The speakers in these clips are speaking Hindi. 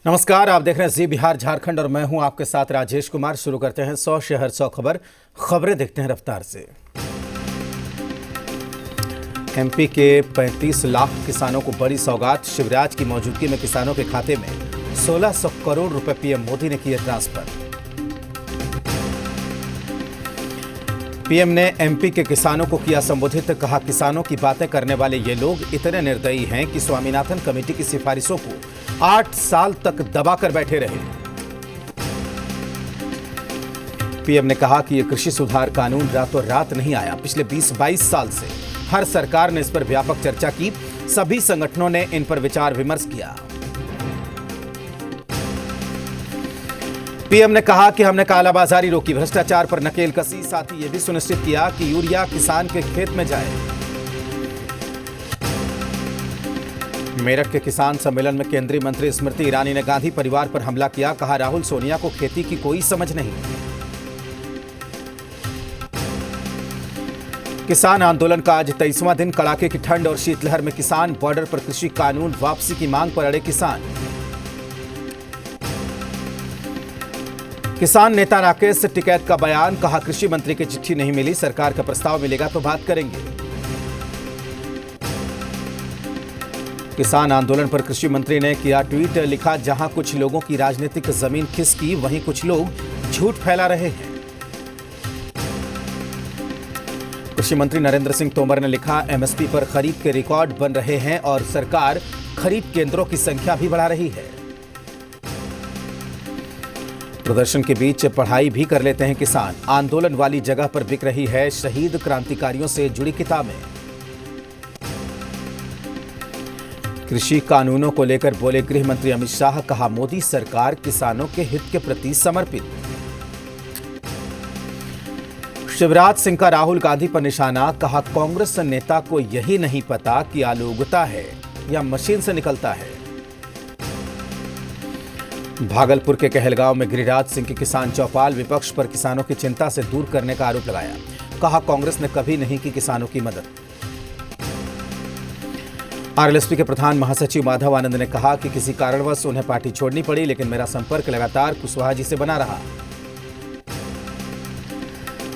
नमस्कार, आप देख रहे हैं जी बिहार झारखंड और मैं हूं आपके साथ राजेश कुमार। शुरू करते हैं 100 शहर 100 खबरें देखते हैं रफ्तार से। एमपी के 35 लाख किसानों को बड़ी सौगात। शिवराज की मौजूदगी में किसानों के खाते में 1600 करोड़ रुपए पीएम मोदी ने किए ट्रांसफर। पीएम ने एमपी के किसानों को किया संबोधित। कहा, किसानों की बातें करने वाले ये लोग इतने निर्दयी हैं कि स्वामीनाथन कमेटी की सिफारिशों को 8 साल तक दबाकर बैठे रहे। पीएम ने कहा कि यह कृषि सुधार कानून रातों रात नहीं आया। पिछले 20-22 साल से हर सरकार ने इस पर व्यापक चर्चा की। सभी संगठनों ने इन पर विचार विमर्श किया। पीएम ने कहा कि हमने कालाबाजारी रोकी, भ्रष्टाचार पर नकेल कसी, साथ ही यह भी सुनिश्चित किया कि यूरिया किसान के खेत में जाए। मेरठ के किसान सम्मेलन में केंद्रीय मंत्री स्मृति ईरानी ने गांधी परिवार पर हमला किया। कहा, राहुल सोनिया को खेती की कोई समझ नहीं। किसान आंदोलन का आज 23वां दिन। कड़ाके की ठंड और शीतलहर में किसान। बॉर्डर पर कृषि कानून वापसी की मांग पर अड़े किसान। किसान नेता राकेश टिकैत का बयान। कहा, कृषि मंत्री की चिट्ठी नहीं मिली, सरकार का प्रस्ताव मिलेगा तो बात करेंगे। किसान आंदोलन पर कृषि मंत्री ने किया ट्वीट। लिखा, जहां कुछ लोगों की राजनीतिक जमीन खिसकी, वहीं कुछ लोग झूठ फैला रहे हैं। कृषि मंत्री नरेंद्र सिंह तोमर ने लिखा, एमएसपी पर खरीद के रिकॉर्ड बन रहे हैं और सरकार खरीद केंद्रों की संख्या भी बढ़ा रही है। प्रदर्शन के बीच पढ़ाई भी कर लेते हैं किसान। आंदोलन वाली जगह पर बिक रही है शहीद क्रांतिकारियों से जुड़ी किताबें। कृषि कानूनों को लेकर बोले गृह मंत्री अमित शाह। कहा, मोदी सरकार किसानों के हित के प्रति समर्पित। शिवराज सिंह का राहुल गांधी पर निशाना। कहा, कांग्रेस नेता को यही नहीं पता कि आलू उगता है या मशीन से निकलता है। भागलपुर के कहलगांव में गिरिराज सिंह की किसान चौपाल। विपक्ष पर किसानों की चिंता से दूर करने का आरोप लगाया। कहा, कांग्रेस ने कभी नहीं की किसानों की मदद। आरएलएसपी के प्रधान महासचिव माधव आनंद ने कहा कि किसी कारणवश उन्हें पार्टी छोड़नी पड़ी, लेकिन मेरा संपर्क लगातार कुशवाहा जी से बना रहा।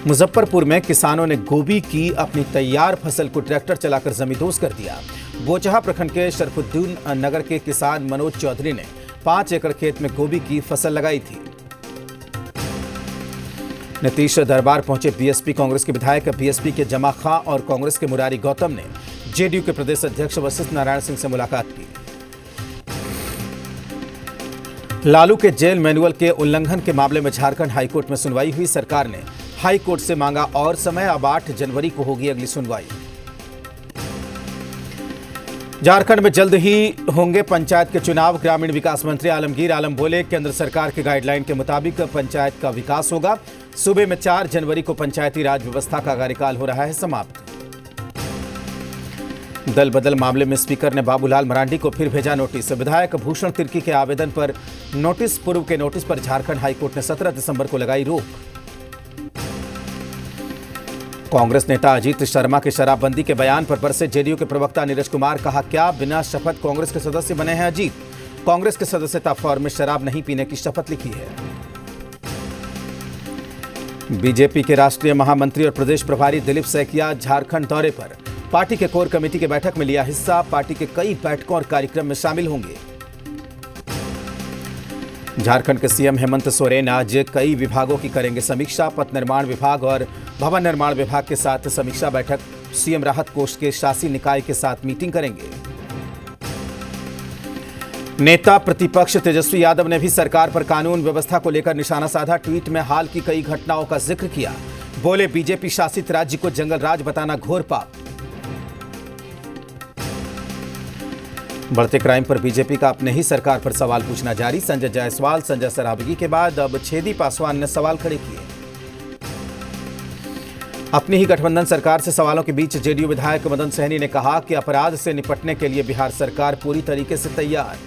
मुजफ्फरपुर में किसानों ने गोभी की अपनी तैयार फसल को ट्रैक्टर चलाकर जमींदोज कर दिया। बोचहा प्रखंड के शरफुद्दीन नगर के किसान मनोज चौधरी ने 5 एकड़ खेत में गोभी की फसल लगाई थी। नीतीश दरबार पहुंचे बीएसपी कांग्रेस के विधायक। बीएसपी के जमा खां और कांग्रेस के मुरारी गौतम ने जेडीयू के प्रदेश अध्यक्ष वशिष्ठ नारायण सिंह से मुलाकात की। लालू के जेल मैनुअल के उल्लंघन के मामले में झारखंड हाईकोर्ट में सुनवाई हुई। सरकार ने हाईकोर्ट से मांगा और समय। अब 8 जनवरी को होगी अगली सुनवाई। झारखंड में जल्द ही होंगे पंचायत के चुनाव। ग्रामीण विकास मंत्री आलमगीर आलम बोले, केंद्र सरकार के गाइडलाइन के मुताबिक पंचायत का विकास होगा। सूबे में 4 जनवरी को पंचायती राज व्यवस्था का कार्यकाल हो रहा है समाप्त। दल बदल मामले में स्पीकर ने बाबूलाल मरांडी को फिर भेजा नोटिस। विधायक भूषण तिर्की के आवेदन पर नोटिस। पूर्व के नोटिस पर झारखंड हाईकोर्ट ने 17 दिसंबर को लगाई रोक। कांग्रेस नेता अजीत शर्मा के शराबबंदी के बयान पर बरसे जेडीयू के प्रवक्ता नीरज कुमार। कहा, क्या बिना शपथ कांग्रेस के सदस्य बने हैं अजीत? कांग्रेस के सदस्यता फॉर्म में शराब नहीं पीने की शपथ लिखी है। बीजेपी के राष्ट्रीय महामंत्री और प्रदेश प्रभारी दिलीप सैकिया झारखंड दौरे पर। पार्टी के कोर कमेटी की बैठक में लिया हिस्सा। पार्टी के कई बैठकों और कार्यक्रम में शामिल होंगे। झारखंड के सीएम हेमंत सोरेन आज कई विभागों की करेंगे समीक्षा। पथ निर्माण विभाग और भवन निर्माण विभाग के साथ समीक्षा बैठक। सीएम राहत कोष के शासी निकाय के साथ मीटिंग करेंगे। नेता प्रतिपक्ष तेजस्वी यादव ने भी सरकार पर कानून व्यवस्था को लेकर निशाना साधा। ट्वीट में हाल की कई घटनाओं का जिक्र किया। बोले, बीजेपी शासित राज्य को जंगल राज बताना घोर पाप। बढ़ते क्राइम पर बीजेपी का अपने ही सरकार पर सवाल पूछना जारी। संजय जायसवाल, संजय सरावगी के बाद अब छेदी पासवान ने सवाल खड़े किए। अपनी ही गठबंधन सरकार से सवालों के बीच जेडीयू विधायक मदन सहनी ने कहा कि अपराध से निपटने के लिए बिहार सरकार पूरी तरीके से तैयार।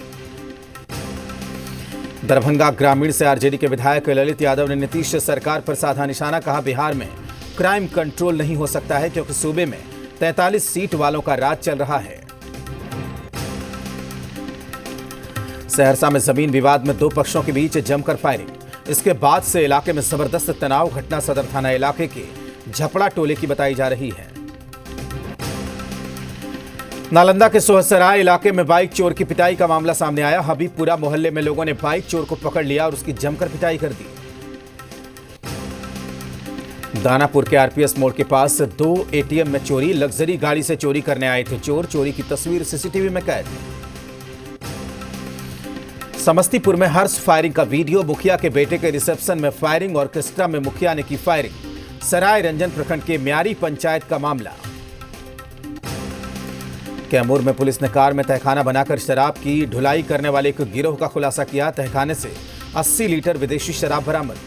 दरभंगा ग्रामीण से आरजेडी के विधायक ललित यादव ने नीतीश सरकार पर साधा निशाना। कहा, बिहार में क्राइम कंट्रोल नहीं हो सकता है क्योंकि सूबे में 43 सीट वालों का राज चल रहा है। सहरसा में जमीन विवाद में दो पक्षों के बीच जमकर फायरिंग। इसके बाद से इलाके में जबरदस्त तनाव। घटना सदर थाना इलाके के झपड़ा टोले की बताई जा रही है। नालंदा के सोहसराय इलाके में बाइक चोर की पिटाई का मामला सामने आया। हबीबपुरा मोहल्ले में लोगों ने बाइक चोर को पकड़ लिया और उसकी जमकर पिटाई कर दी। दानापुर के आरपीएस मोड़ के पास 2 एटीएम में चोरी। लग्जरी गाड़ी से चोरी करने आए थे चोर। चोरी की तस्वीर सीसीटीवी में कैद। समस्तीपुर में हर्ष फायरिंग का वीडियो। मुखिया के बेटे के रिसेप्शन में फायरिंग। ऑर्केस्ट्रा में मुखिया ने की फायरिंग। सराय रंजन प्रखंड के म्यारी पंचायत का मामला। कैमूर में पुलिस ने कार में तहखाना बनाकर शराब की ढुलाई करने वाले एक गिरोह का खुलासा किया। तहखाने से 80 लीटर विदेशी शराब बरामद।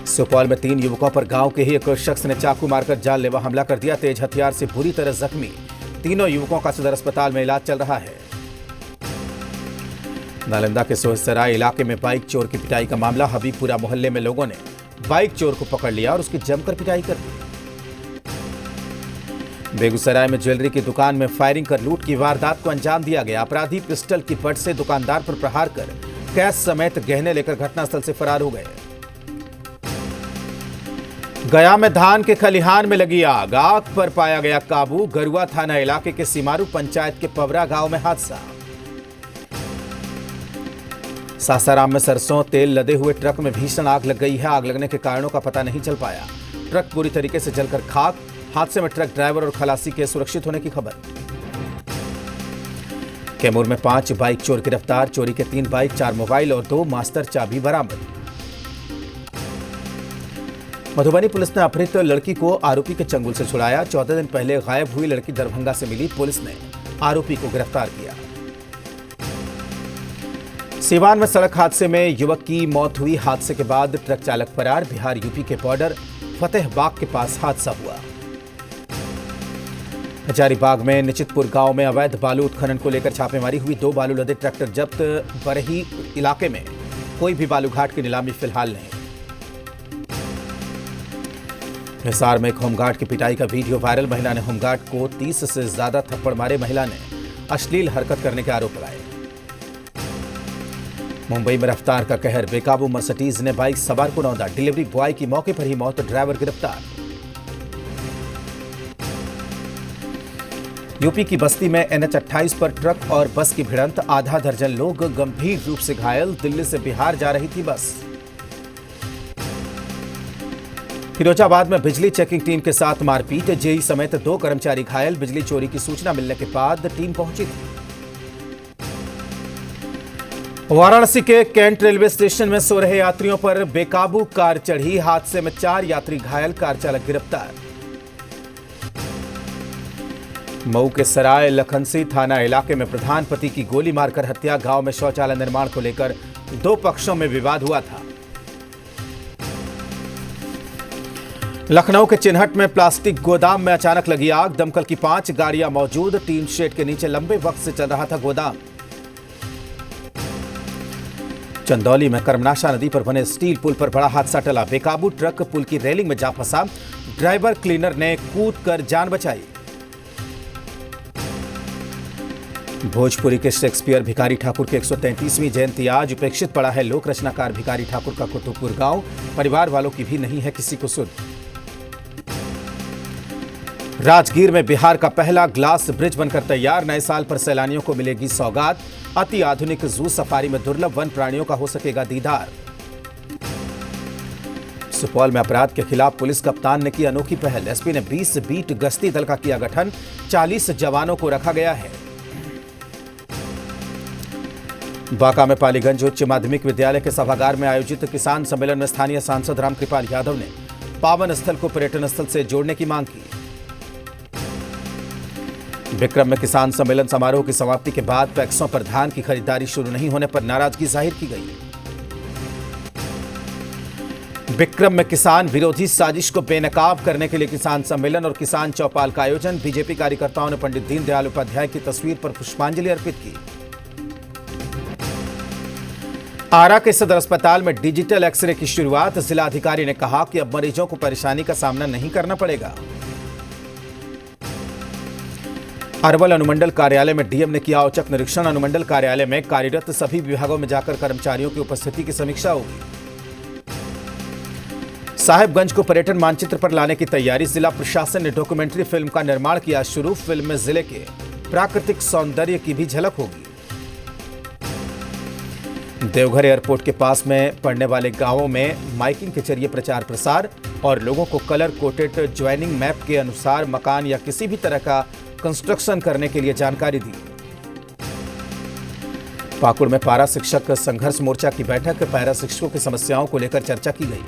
सुपौल में 3 युवकों पर गांव के ही एक शख्स ने चाकू मारकर जानलेवा हमला कर दिया। तेज हथियार से बुरी तरह जख्मी तीनों युवकों का सदर अस्पताल में इलाज चल रहा है। नालंदा के सोहसराय इलाके में बाइक चोर की पिटाई का मामला। हबीबपुरा मोहल्ले में लोगों ने बाइक चोर को पकड़ लिया और उसकी जमकर पिटाई कर दी। बेगूसराय में ज्वेलरी की दुकान में फायरिंग कर लूट की वारदात को अंजाम दिया गया। अपराधी पिस्टल की बट से दुकानदार पर प्रहार कर कैश समेत गहने लेकर घटनास्थल से फरार हो गए। गया में धान के खलिहान में लगी आग। आग पर पाया गया काबू। गरुआ थाना इलाके के सिमारू पंचायत के पवरा गांव में हादसा। सासाराम में सरसों तेल लदे हुए ट्रक में भीषण आग लग गई है। आग लगने के कारणों का पता नहीं चल पाया। ट्रक पूरी तरीके से जलकर खाक। हादसे में ट्रक ड्राइवर और खलासी के सुरक्षित होने की खबर। कैमूर में 5 बाइक चोर गिरफ्तार। चोरी के 3 बाइक, 4 मोबाइल और 2 मास्टर चाबी बरामद। मधुबनी पुलिस ने अपहृत लड़की को आरोपी के चंगुल से छुड़ाया। 14 दिन पहले गायब हुई लड़की दरभंगा से मिली। पुलिस ने आरोपी को गिरफ्तार किया। सीवान में सड़क हादसे में युवक की मौत हुई। हादसे के बाद ट्रक चालक फरार। बिहार यूपी के बॉर्डर फतेहबाग के पास हादसा हुआ। हजारीबाग में निचितपुर गांव में अवैध बालू उत्खनन को लेकर छापेमारी हुई। 2 बालू लदे ट्रैक्टर जब्त। बरही इलाके में कोई भी बालू घाट की नीलामी फिलहाल नहीं। हिसार में एक होमगार्ड की पिटाई का वीडियो वायरल। महिला ने होमगार्ड को 30 से ज्यादा थप्पड़ मारे। महिला ने अश्लील हरकत करने के आरोप लगाए। मुंबई में रफ्तार का कहर। बेकाबू मर्सिडीज ने बाइक सवार को रौंदा। डिलीवरी बॉय की मौके पर ही मौत। ड्राइवर गिरफ्तार। यूपी की बस्ती में NH 28 पर ट्रक और बस की भिड़ंत। आधा दर्जन लोग गंभीर रूप से घायल। दिल्ली से बिहार जा रही थी बस। फिरोजाबाद में बिजली चेकिंग टीम के साथ मारपीट। जेई समेत 2 कर्मचारी घायल। बिजली चोरी की सूचना मिलने के बाद टीम पहुंची थी। वाराणसी के कैंट रेलवे स्टेशन में सो रहे यात्रियों पर बेकाबू कार चढ़ी। हादसे में 4 यात्री घायल। कार चालक गिरफ्तार। मऊ के सराय लखनसी थाना इलाके में प्रधान पति की गोली मारकर हत्या। गांव में शौचालय निर्माण को लेकर 2 पक्षों में विवाद हुआ था। लखनऊ के चिन्हट में प्लास्टिक गोदाम में अचानक लगी आग। दमकल की 5 गाड़ियां मौजूद। टीन शेड के नीचे लंबे वक्त से चल रहा था गोदाम। चंदौली में कर्मनाशा नदी पर बने स्टील पुल पर बड़ा हादसा टला। बेकाबू ट्रक पुल की रेलिंग में जा फंसा। ड्राइवर क्लीनर ने कूदकर जान बचाई। भोजपुरी के शेक्सपियर भिखारी ठाकुर की 133वीं जयंती आज। उपेक्षित पड़ा है लोक रचनाकार भिखारी ठाकुर का कुतुबपुर गांव। परिवार वालों की भी नहीं है किसी को सुध। राजगीर में बिहार का पहला ग्लास ब्रिज बनकर तैयार। नए साल पर सैलानियों को मिलेगी सौगात। अति आधुनिक जू सफारी में दुर्लभ वन प्राणियों का हो सकेगा दीदार। सुपौल में अपराध के खिलाफ पुलिस कप्तान ने की अनोखी पहल। एसपी ने 20 बीट गश्ती दल का किया गठन। 40 जवानों को रखा गया है। बांका में पालीगंज उच्च माध्यमिक विद्यालय के सभागार में आयोजित किसान सम्मेलन में स्थानीय सांसद रामकृपाल यादव ने पावन स्थल को पर्यटन स्थल से जोड़ने की मांग की। विक्रम में किसान सम्मेलन समारोह की समाप्ति के बाद पैक्सों पर धान की खरीदारी शुरू नहीं होने पर नाराजगी जाहिर की गई। विक्रम में किसान विरोधी साजिश को बेनकाब करने के लिए किसान सम्मेलन और किसान चौपाल का आयोजन। बीजेपी कार्यकर्ताओं ने पंडित दीनदयाल उपाध्याय की तस्वीर पर पुष्पांजलि अर्पित की। आरा के सदर अस्पताल में डिजिटल एक्सरे की शुरुआत। जिलाधिकारी ने कहा कि अब मरीजों को परेशानी का सामना नहीं करना पड़ेगा। अरवल अनुमंडल कार्यालय में डीएम ने किया औचक निरीक्षण। अनुमंडल कार्यालय में कार्यरत सभी विभागों में जाकर कर्मचारियों की उपस्थिति की समीक्षा होगी। साहिबगंज को पर्यटन मानचित्र पर लाने की तैयारी। जिला प्रशासन ने डॉक्यूमेंट्री फिल्म का निर्माण किया शुरू। फिल्म में जिले के प्राकृतिक सौंदर्य की भी झलक होगी। देवघर एयरपोर्ट के पास में पड़ने वाले गांवों में माइकिंग के जरिए प्रचार प्रसार और लोगों को कलर कोटेड ज्वाइनिंग मैप के अनुसार मकान या किसी भी तरह का कंस्ट्रक्शन करने के लिए जानकारी दी। पाकुड़ में पारा शिक्षक संघर्ष मोर्चा की बैठक। पैरा शिक्षकों की समस्याओं को लेकर चर्चा की गई।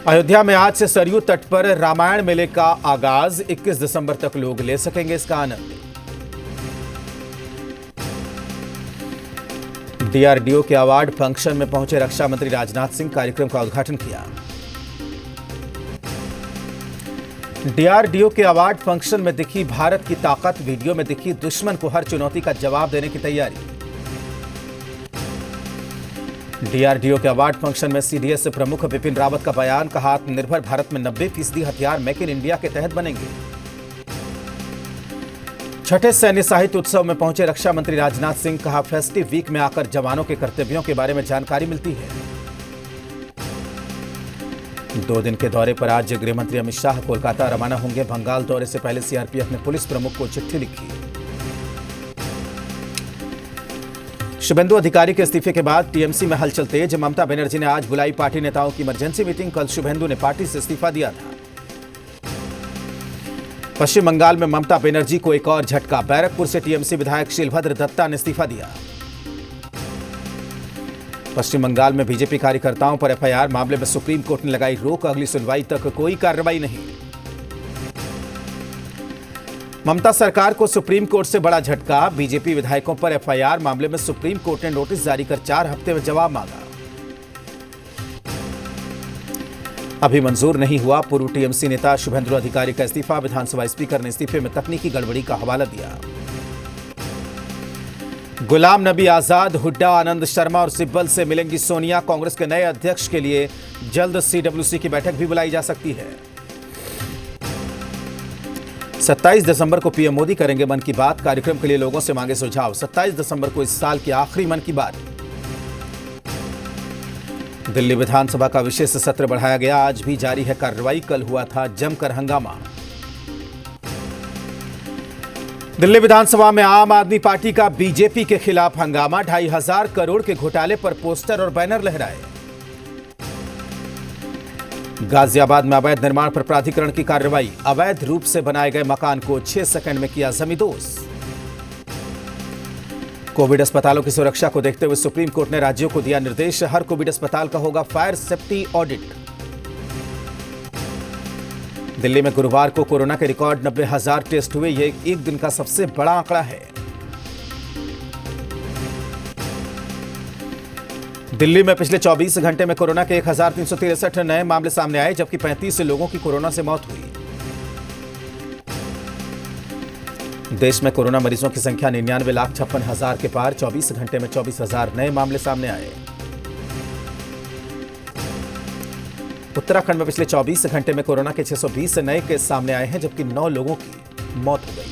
अयोध्या में आज से सरयू तट पर रामायण मेले का आगाज। 21 दिसंबर तक लोग ले सकेंगे इसका आनंद। डीआरडीओ के अवार्ड फंक्शन में पहुंचे रक्षा मंत्री राजनाथ सिंह। कार्यक्रम का उद्घाटन किया। डीआरडीओ के अवार्ड फंक्शन में दिखी भारत की ताकत। वीडियो में दिखी दुश्मन को हर चुनौती का जवाब देने की तैयारी। डीआरडीओ के अवार्ड फंक्शन में सीडीएस प्रमुख बिपिन रावत का बयान। कहा, आत्मनिर्भर भारत में 90% हथियार मेक इन इंडिया के तहत बनेंगे। छठे सैन्य साहित्य उत्सव में पहुंचे रक्षा मंत्री राजनाथ सिंह। कहा, फेस्टिव वीक में आकर जवानों के कर्तव्यों के बारे में जानकारी मिलती है। 2 दिन के दौरे पर आज गृह मंत्री अमित शाह कोलकाता रवाना होंगे। बंगाल दौरे से पहले सीआरपीएफ ने पुलिस प्रमुख को चिट्ठी लिखी। शुभेंदु अधिकारी के इस्तीफे के बाद टीएमसी में हलचल तेज। ममता बनर्जी ने आज बुलाई पार्टी नेताओं की इमरजेंसी मीटिंग। कल शुभेंदु ने पार्टी से इस्तीफा दिया था। पश्चिम बंगाल में ममता बनर्जी को एक और झटका। बैरकपुर से टीएमसी विधायक शीलभद्र दत्ता ने इस्तीफा दिया। पश्चिम बंगाल में बीजेपी कार्यकर्ताओं पर एफआईआर मामले में सुप्रीम कोर्ट ने लगाई रोक। अगली सुनवाई तक कोई कार्रवाई नहीं। ममता सरकार को सुप्रीम कोर्ट से बड़ा झटका। बीजेपी विधायकों पर एफआईआर मामले में सुप्रीम कोर्ट ने नोटिस जारी कर 4 हफ्ते में जवाब मांगा। अभी मंजूर नहीं हुआ। पूर्व टीएमसी नेता शुभेंदु अधिकारी का इस्तीफा। विधानसभा स्पीकर ने इस्तीफे में तकनीकी गड़बड़ी का हवाला दिया। गुलाम नबी आजाद, हुड्डा, आनंद शर्मा और सिब्बल से मिलेंगी सोनिया। कांग्रेस के नए अध्यक्ष के लिए जल्द सीडब्ल्यूसी की बैठक भी बुलाई जा सकती है। 27 दिसंबर को पीएम मोदी करेंगे मन की बात। कार्यक्रम के लिए लोगों से मांगे सुझाव। 27 दिसंबर को इस साल की आखिरी मन की बात। दिल्ली विधानसभा का विशेष सत्र बढ़ाया गया। आज भी जारी है कार्रवाई। कल हुआ था जमकर हंगामा। दिल्ली विधानसभा में आम आदमी पार्टी का बीजेपी के खिलाफ हंगामा। 2,500 करोड़ के घोटाले पर पोस्टर और बैनर लहराए। गाजियाबाद में अवैध निर्माण पर प्राधिकरण की कार्रवाई। अवैध रूप से बनाए गए मकान को 6 सेकंड में किया जमींदोज। कोविड अस्पतालों की सुरक्षा को देखते हुए सुप्रीम कोर्ट ने राज्यों को दिया निर्देश। हर कोविड अस्पताल का होगा फायर सेफ्टी ऑडिट। दिल्ली में गुरुवार को कोरोना के रिकॉर्ड 90,000 टेस्ट हुए। यह एक दिन का सबसे बड़ा आंकड़ा है। दिल्ली में पिछले 24 घंटे में कोरोना के 1,363 नए मामले सामने आए, जबकि 35 लोगों की कोरोना से मौत हुई। देश में कोरोना मरीजों की संख्या 99,56,000 के पार। 24 घंटे में 24,000 नए मामले सामने आए। उत्तराखंड में पिछले 24 घंटे में कोरोना के 620 नए केस सामने आए हैं, जबकि 9 लोगों की मौत हो गई।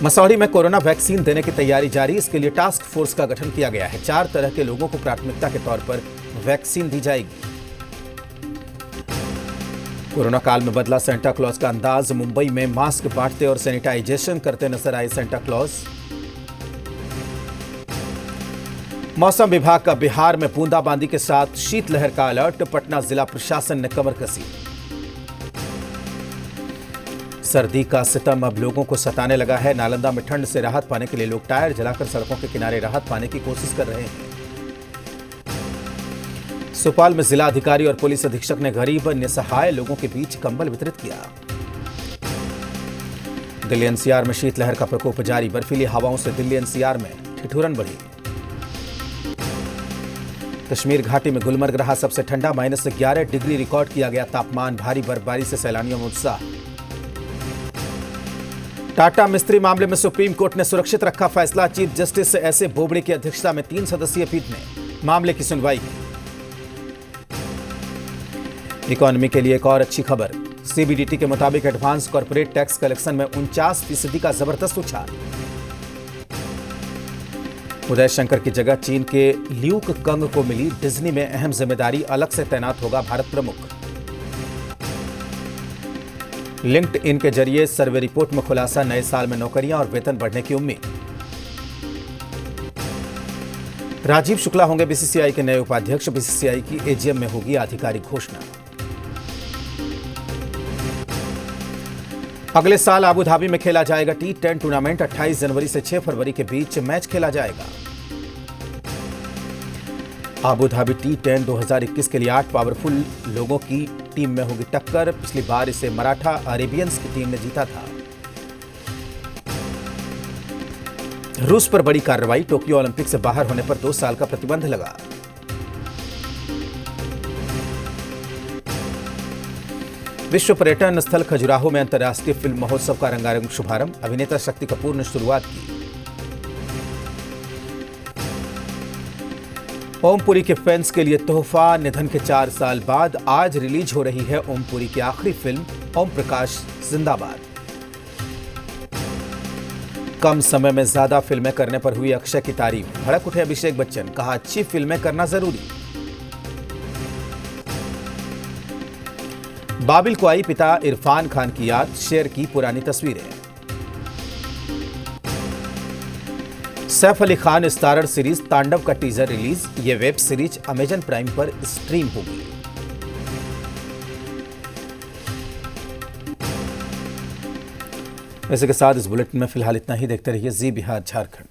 मसौरी में कोरोना वैक्सीन देने की तैयारी जारी। इसके लिए टास्क फोर्स का गठन किया गया है। 4 तरह के लोगों को प्राथमिकता के तौर पर वैक्सीन दी जाएगी। कोरोना काल में बदला सेंटा क्लॉज का अंदाज। मुंबई में मास्क बांटते और सैनिटाइजेशन करते नजर आए सेंटा क्लॉज। मौसम विभाग का बिहार में बूंदाबांदी के साथ शीतलहर का अलर्ट। पटना जिला प्रशासन ने कमर कसी। सर्दी का सितम अब लोगों को सताने लगा है। नालंदा में ठंड से राहत पाने के लिए लोग टायर जलाकर सड़कों के किनारे राहत पाने की कोशिश कर रहे हैं। सुपौल में जिला अधिकारी और पुलिस अधीक्षक ने गरीब निसहाय लोगों के बीच कंबल वितरित किया। दिल्ली एनसीआर में शीतलहर का प्रकोप जारी। बर्फीली हवाओं से दिल्ली एनसीआर में ठिठुरन बढ़ी। कश्मीर घाटी में गुलमर्ग रहा सबसे ठंडा। -11 डिग्री रिकॉर्ड किया गया तापमान। भारी बर्फबारी से सैलानियों में उत्साह। टाटा मिस्त्री मामले में सुप्रीम कोर्ट ने सुरक्षित रखा फैसला। Chief justice S A Bobde की अध्यक्षता में 3 सदस्यीय पीठ ने मामले की सुनवाई की। इकोनॉमी के लिए एक और अच्छी खबर। सीबीडीटी के मुताबिक एडवांस कॉर्पोरेट टैक्स कलेक्शन में 49% का जबरदस्त उछाल। उदय शंकर की जगह चीन के ल्यूक कंग को मिली डिज्नी में अहम जिम्मेदारी, अलग से तैनात होगा भारत प्रमुख। लिंक्डइन के जरिए सर्वे रिपोर्ट में खुलासा, नए साल में नौकरियां और वेतन बढ़ने की उम्मीद। राजीव शुक्ला होंगे बीसीसीआई के नए उपाध्यक्ष, बीसीसीआई की एजीएम में होगी आधिकारिक घोषणा। अगले साल अबू धाबी में खेला जाएगा T10 टूर्नामेंट, 28 जनवरी से 6 फरवरी के बीच मैच खेला जाएगा। अबू धाबी T10 2021 के लिए 8 पावरफुल लोगों की टीम में होगी टक्कर। पिछली बार इसे मराठा अरेबियंस की टीम ने जीता था। रूस पर बड़ी कार्रवाई, टोक्यो ओलंपिक से बाहर होने पर 2 साल का प्रतिबंध लगा। विश्व पर्यटन स्थल खजुराहो में अंतर्राष्ट्रीय फिल्म महोत्सव का रंगारंग शुभारंभ, अभिनेता शक्ति कपूर ने शुरुआत की। ओमपुरी के फैंस के लिए तोहफा, निधन के 4 साल बाद आज रिलीज हो रही है ओमपुरी की आखिरी फिल्म ओम प्रकाश जिंदाबाद। कम समय में ज्यादा फिल्में करने पर हुई अक्षय की तारीफ, भड़क उठे अभिषेक बच्चन, कहा अच्छी फिल्में करना जरूरी। बाबिल को आई पिता इरफान खान की याद, शेयर की पुरानी तस्वीरें। सैफ अली खान स्टारर सीरीज तांडव का टीजर रिलीज, ये वेब सीरीज अमेजन प्राइम पर स्ट्रीम होगी। इसी के साथ इस बुलेटिन में फिलहाल इतना ही। देखते रहिए जी बिहार झारखंड।